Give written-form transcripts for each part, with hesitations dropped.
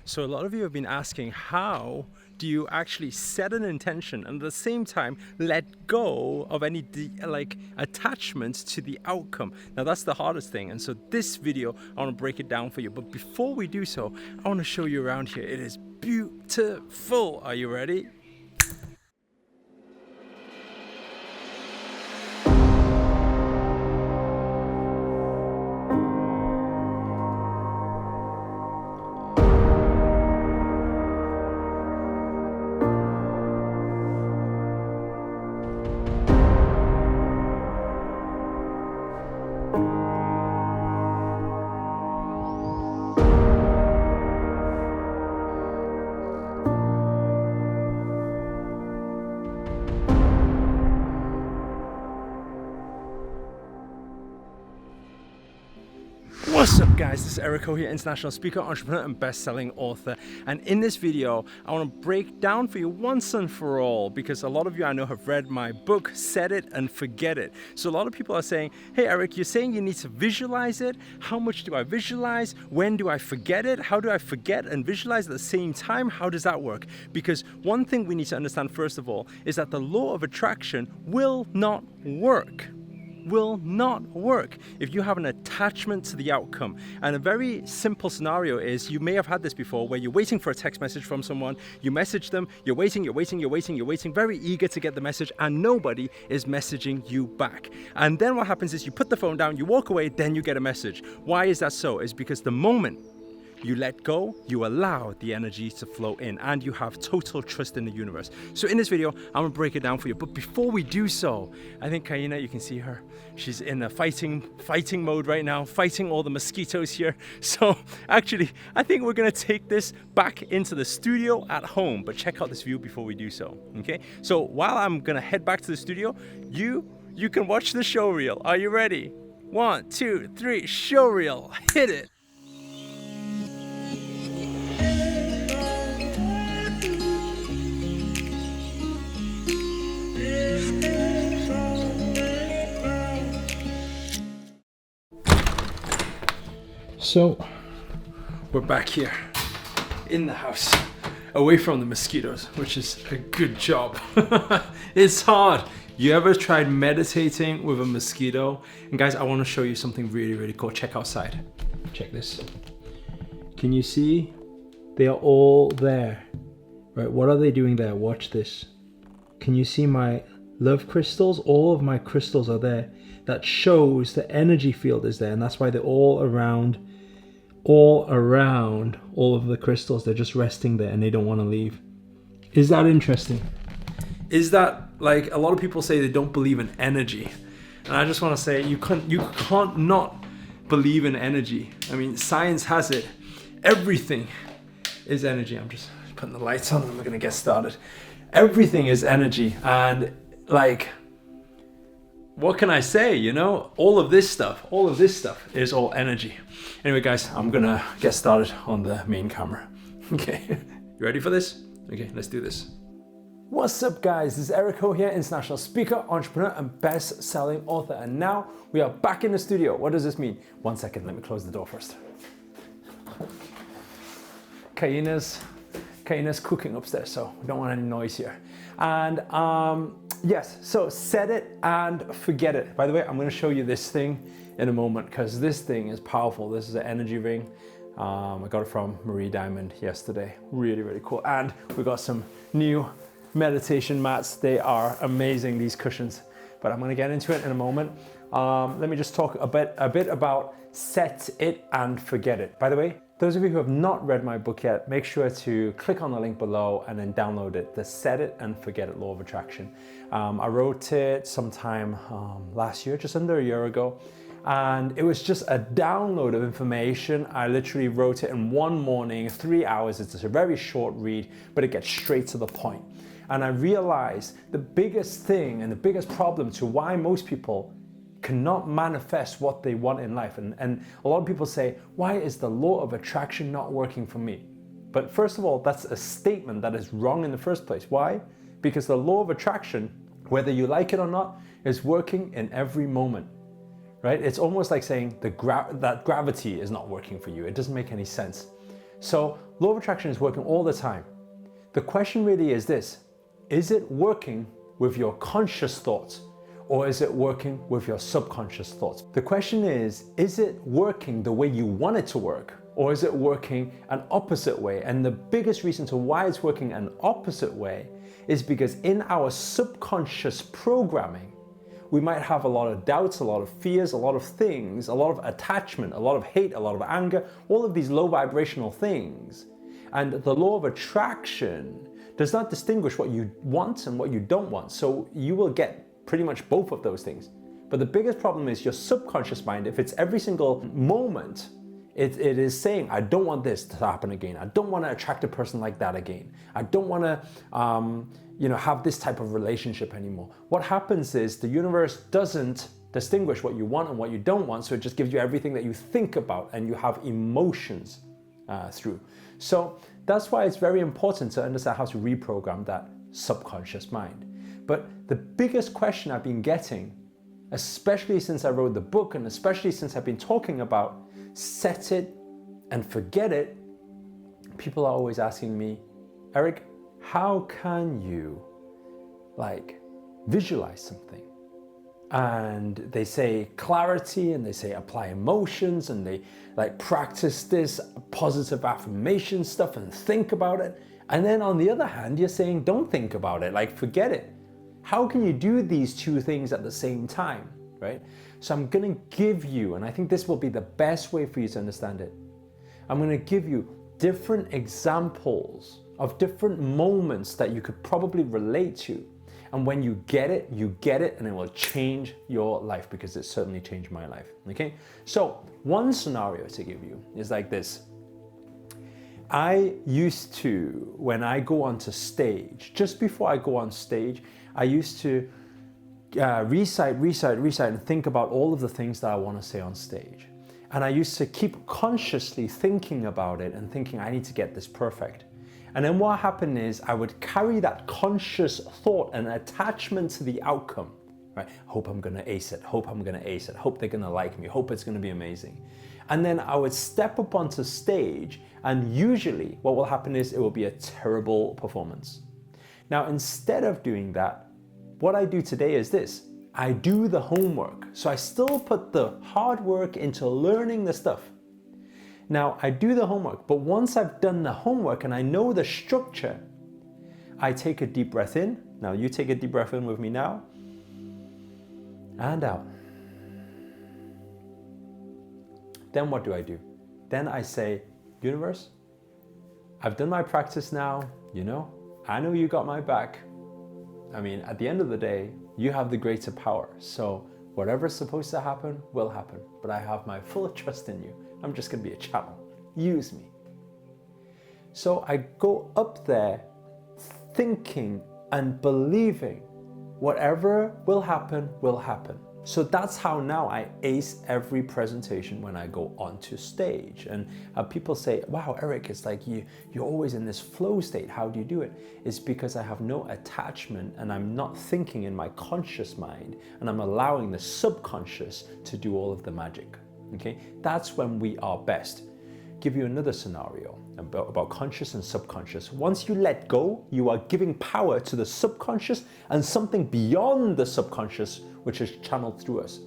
So a lot of you have been asking, how do you actually set an intention and at the same time let go of any attachments to the outcome? Now that's the hardest thing, and so this video I want to break it down for you. But before we do so, I want to show you around here. It is beautiful. Are you ready? What's up guys, this is Erico here, international speaker, entrepreneur and best-selling author, and in this video I want to break down for you once and for all, because a lot of you I know have read my book, Set It and Forget It. So a lot of people are saying, hey Eric, you're saying you need to visualize it. How much do I visualize? When do I forget it? How do I forget and visualize at the same time? How does that work? Because one thing we need to understand first of all is that the law of attraction will not work if you have an attachment to the outcome. And a very simple scenario is, you may have had this before, where you're waiting for a text message from someone, you message them, you're waiting, very eager to get the message, and nobody is messaging you back. And then what happens is you put the phone down, you walk away, then you get a message. Why is that so? It's because the moment you let go, you allow the energy to flow in, and you have total trust in the universe. So in this video, I'm gonna break it down for you. But before we do so, I think Kaina, you can see her. She's in a fighting mode right now, fighting all the mosquitoes here. So actually, I think we're gonna take this back into the studio at home, but check out this view before we do so, okay? So while I'm gonna head back to the studio, you can watch the show reel. Are you ready? 1, 2, 3, show reel, hit it. So we're back here in the house, away from the mosquitoes, which is a good job. It's hard. You ever tried meditating with a mosquito? And guys, I want to show you something really cool. Check outside. Check this. Can you see? They are all there. Right, what are they doing there? Watch this. Can you see my love crystals? All of my crystals are there. That shows the energy field is there, and that's why they're all around all of the crystals. They're just resting there and they don't want to leave. Is that interesting? Is that, like, a lot of people say they don't believe in energy, and I just want to say you can't not believe in energy. I mean, science has it. Everything is energy. I'm just putting the lights on and we're gonna get started. Everything is energy, and like, what can I say, you know? All of this stuff is all energy. Anyway, guys, I'm gonna get started on the main camera. Okay, you ready for this? Okay, let's do this. What's up, guys? This is Erico here, international speaker, entrepreneur, and best-selling author. And now we are back in the studio. What does this mean? 1 second, let me close the door first. Kaina's cooking upstairs, so we don't want any noise here. And yes, so set it and forget it. By the way, I'm going to show you this thing in a moment, because this thing is powerful. This is an energy ring. I got it from Marie Diamond yesterday. Really cool. And we got some new meditation mats. They are amazing, these cushions, but I'm going to get into it in a moment. Let me just talk a bit about set it and forget it. By the way, those of you who have not read my book yet, make sure to click on the link below and then download it, the Set It and Forget It Law of Attraction. I wrote it sometime last year, just under a year ago, and it was just a download of information. I literally wrote it in one morning, 3 hours. It's a very short read, but it gets straight to the point. And I realized the biggest thing and the biggest problem to why most people cannot manifest what they want in life. And a lot of people say, why is the law of attraction not working for me? But first of all, that's a statement that is wrong in the first place. Why? Because the law of attraction, whether you like it or not, is working in every moment, right? It's almost like saying that gravity is not working for you. It doesn't make any sense. So Law of attraction is working all the time. The question really is this: is it working with your conscious thoughts, or is it working with your subconscious thoughts? The question is it working the way you want it to work, or is it working an opposite way? And the biggest reason to why it's working an opposite way is because in our subconscious programming, we might have a lot of doubts, a lot of fears, a lot of things, a lot of attachment, a lot of hate, a lot of anger, all of these low vibrational things. And the law of attraction does not distinguish what you want and what you don't want. So you will get pretty much both of those things. But the biggest problem is your subconscious mind. If it's every single moment, it is saying, I don't want this to happen again. I don't want to attract a person like that again. I don't want to have this type of relationship anymore. What happens is the universe doesn't distinguish what you want and what you don't want, so it just gives you everything that you think about and you have emotions through. So that's why it's very important to understand how to reprogram that subconscious mind. But the biggest question I've been getting, especially since I wrote the book and especially since I've been talking about set it and forget it, people are always asking me, Eric, how can you visualize something? And they say clarity, and they say apply emotions, and they practice this positive affirmation stuff and think about it. And then on the other hand, you're saying don't think about it, forget it. How can you do these two things at the same time, right? So I'm gonna give you, and I think this will be the best way for you to understand it, I'm gonna give you different examples of different moments that you could probably relate to. And when you get it, and it will change your life, because it certainly changed my life, okay? So one scenario to give you is like this. I used to, when I go onto stage, just before I go on stage, I used to recite and think about all of the things that I want to say on stage. And I used to keep consciously thinking about it and thinking, I need to get this perfect. And then what happened is I would carry that conscious thought and attachment to the outcome, right? Hope I'm gonna ace it, hope I'm gonna ace it, hope they're gonna like me, hope it's gonna be amazing. And then I would step up onto stage, and usually what will happen is it will be a terrible performance. Now, instead of doing that, what I do today is this. I do the homework. So I still put the hard work into learning the stuff. Now, I do the homework, but once I've done the homework and I know the structure, I take a deep breath in. Now, you take a deep breath in with me now. And out. Then what do? Then I say, universe, I've done my practice now, I know you got my back. I mean, at the end of the day, you have the greater power. So whatever's supposed to happen will happen, but I have my full trust in you. I'm just gonna be a channel. Use me. So I go up there thinking and believing whatever will happen, will happen. So that's how now I ace every presentation when I go onto stage. And people say, wow, Eric, it's like you're always in this flow state. How do you do it? It's because I have no attachment and I'm not thinking in my conscious mind, and I'm allowing the subconscious to do all of the magic. Okay, that's when we are best. Give you another scenario about conscious and subconscious. Once you let go, you are giving power to the subconscious and something beyond the subconscious, which is channeled through us.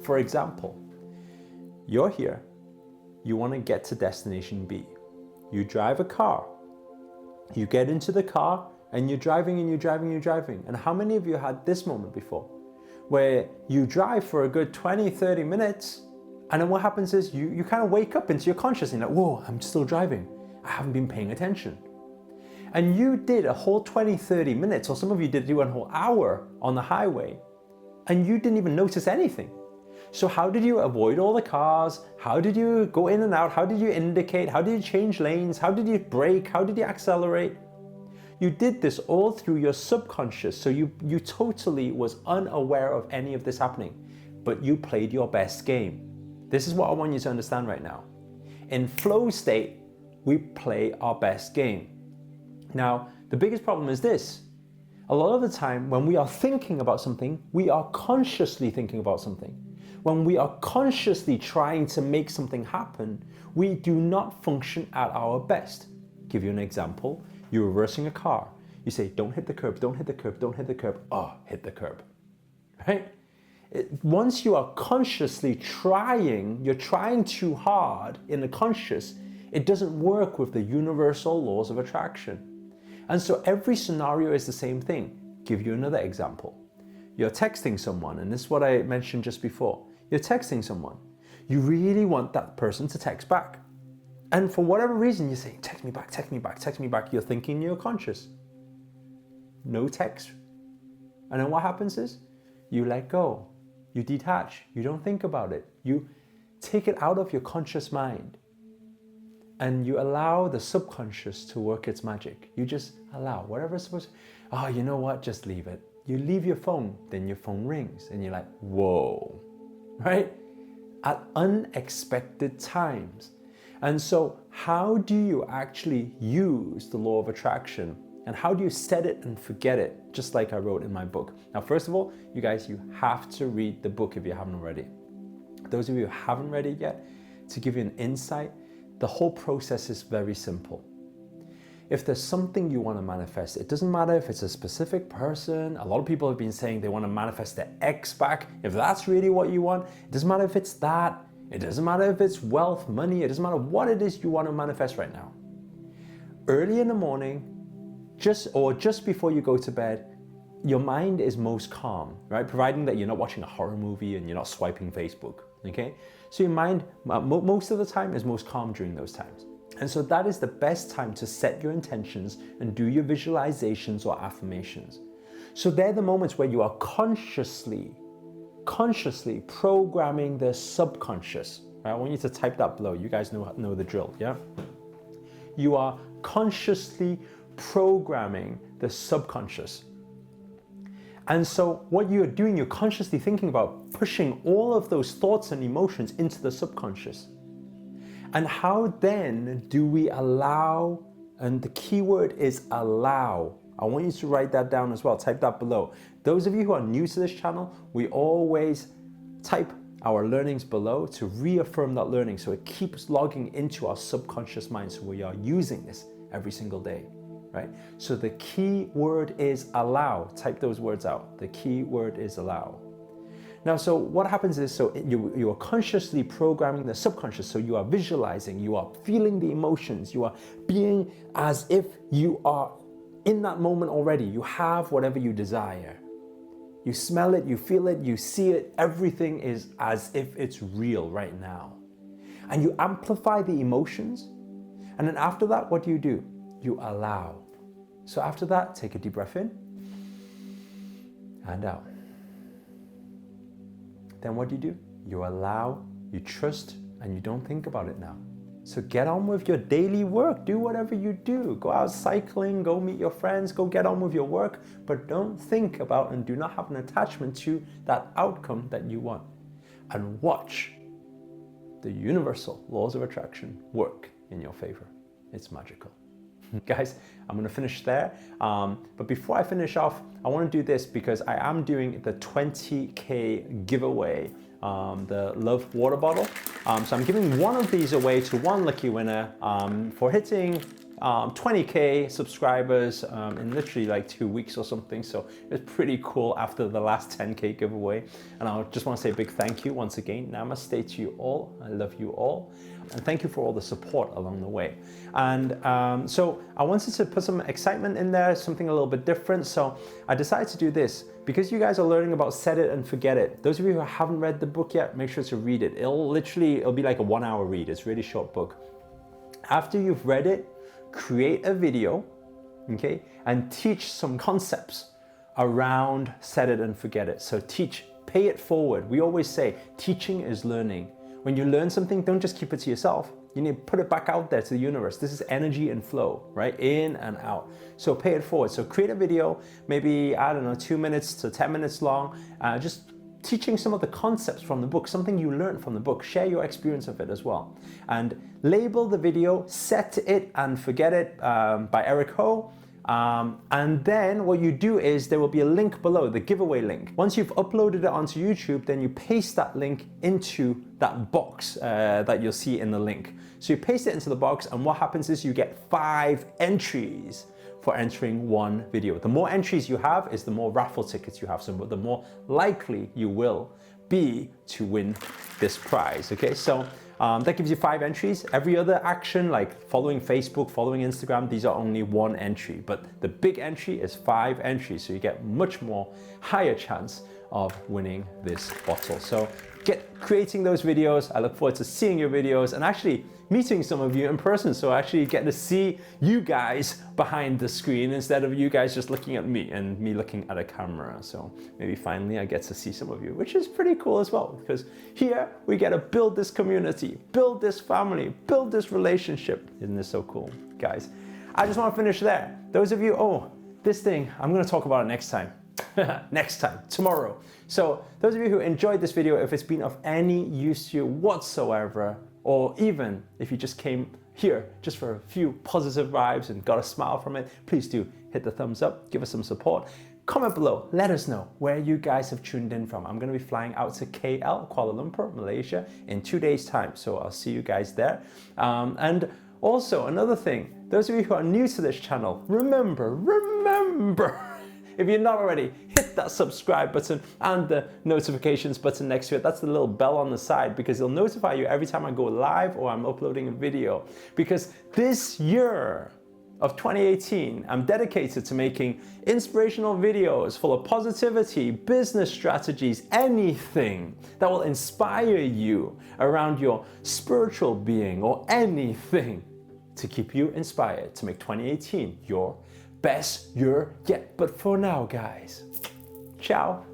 For example, you're here, you want to get to destination B. You drive a car, you get into the car, and you're driving and you're driving and you're driving. And how many of you had this moment before? Where you drive for a good 20, 30 minutes, and then what happens is you kind of wake up into your consciousness and you're like, whoa, I'm still driving. I haven't been paying attention. And you did a whole 20, 30 minutes, or some of you did do a whole hour on the highway, and you didn't even notice anything. So how did you avoid all the cars? How did you go in and out? How did you indicate? How did you change lanes? How did you brake? How did you accelerate? You did this all through your subconscious, so you totally was unaware of any of this happening, but you played your best game. This is what I want you to understand right now. In flow state, we play our best game. Now, the biggest problem is this. A lot of the time when we are thinking about something, we are consciously thinking about something. When we are consciously trying to make something happen, we do not function at our best. Give you an example. You're reversing a car. You say, don't hit the curb, don't hit the curb, don't hit the curb. Oh, hit the curb, right? Once you are consciously trying, you're trying too hard in the conscious, it doesn't work with the universal laws of attraction. And so every scenario is the same thing. Give you another example. You're texting someone, and this is what I mentioned just before. You're texting someone. You really want that person to text back. And for whatever reason, you're saying, text me back, text me back, text me back. You're thinking you're conscious. No text. And then what happens is, you let go. You detach. You don't think about it. You take it out of your conscious mind. And you allow the subconscious to work its magic. You just allow whatever's supposed to, oh, you know what, just leave it. You leave your phone, then your phone rings, and you're like, whoa, right? At unexpected times. And so how do you actually use the law of attraction? And how do you set it and forget it? Just like I wrote in my book. Now, first of all, you guys, you have to read the book if you haven't already. Those of you who haven't read it yet, to give you an insight, the whole process is very simple. If there's something you want to manifest, it doesn't matter if it's a specific person. A lot of people have been saying they want to manifest their ex back. If that's really what you want, it doesn't matter if it's that. It doesn't matter if it's wealth, money. It doesn't matter what it is you want to manifest right now. Early in the morning, just before you go to bed, your mind is most calm, right? Providing that you're not watching a horror movie and you're not swiping Facebook, okay? So your mind, most of the time, is most calm during those times. And so that is the best time to set your intentions and do your visualizations or affirmations. So they're the moments where you are consciously programming the subconscious. Right? I want you to type that below. You guys know the drill, yeah? You are consciously programming the subconscious. And so what you're doing, you're consciously thinking about pushing all of those thoughts and emotions into the subconscious. And how then do we allow, and the key word is allow. I want you to write that down as well, type that below. Those of you who are new to this channel, we always type our learnings below to reaffirm that learning so it keeps logging into our subconscious mind, so we are using this every single day, right? So the key word is allow. Type those words out. The key word is allow. Now, so what happens is, so you are consciously programming the subconscious, so you are visualizing, you are feeling the emotions, you are being as if you are in that moment already. You have whatever you desire. You smell it, you feel it, you see it, everything is as if it's real right now. And you amplify the emotions, and then after that, what do? You allow. So after that, take a deep breath in and out. Then what do? You allow, you trust, and you don't think about it now. So get on with your daily work. Do whatever you do. Go out cycling, go meet your friends, go get on with your work, but don't think about and do not have an attachment to that outcome that you want. And watch the universal laws of attraction work in your favor. It's magical. Guys, I'm going to finish there. But before I finish off, I want to do this because I am doing the 20K giveaway, the Love water bottle. So I'm giving one of these away to one lucky winner for hitting 20K subscribers in literally like 2 weeks or something. So it's pretty cool after the last 10K giveaway. And I just want to say a big thank you once again. Namaste to you all. I love you all. And thank you for all the support along the way. And so I wanted to put some excitement in there, something a little bit different. So I decided to do this because you guys are learning about set it and forget it. Those of you who haven't read the book yet, make sure to read it. It'll be like a 1 hour read. It's a really short book. After you've read it, create a video, okay, and teach some concepts around set it and forget it. So pay it forward. We always say teaching is learning. When you learn something, don't just keep it to yourself. You need to put it back out there to the universe. This is energy and flow, right? In and out. So pay it forward. So create a video, maybe, I don't know, 2 minutes to 10 minutes long, just teaching some of the concepts from the book, something you learned from the book. Share your experience of it as well. And label the video Set It and Forget It by Eric Ho. And then what you do is there will be a link below, the giveaway link. Once you've uploaded it onto YouTube, then you paste that link into that box that you'll see in the link. So you paste it into the box, and what happens is you get 5 entries for entering one video. The more entries you have is the more raffle tickets you have, so the more likely you will be to win this prize, okay? So that gives you 5 entries. Every other action, like following Facebook, following Instagram, these are only 1 entry, but the big entry is 5 entries, so you get much more higher chance of winning this bottle. So get creating those videos. I look forward to seeing your videos and actually meeting some of you in person. So actually get to see you guys behind the screen instead of you guys just looking at me and me looking at a camera. So maybe finally I get to see some of you, which is pretty cool as well, because here we get to build this community, build this family, build this relationship. Isn't this so cool, guys? I just want to finish there. Those of you, oh, this thing, I'm going to talk about it next time. Next time, tomorrow. So those of you who enjoyed this video, if it's been of any use to you whatsoever, or even if you just came here just for a few positive vibes and got a smile from it, please do hit the thumbs up, give us some support. Comment below, let us know where you guys have tuned in from. I'm going to be flying out to KL, Kuala Lumpur, Malaysia in 2 days' time. So I'll see you guys there. And also another thing, those of you who are new to this channel, remember, if you're not already, hit that subscribe button and the notifications button next to it. That's the little bell on the side, because it'll notify you every time I go live or I'm uploading a video. Because this year of 2018, I'm dedicated to making inspirational videos full of positivity, business strategies, anything that will inspire you around your spiritual being, or anything to keep you inspired to make 2018 your best year yet. But for now, guys, ciao.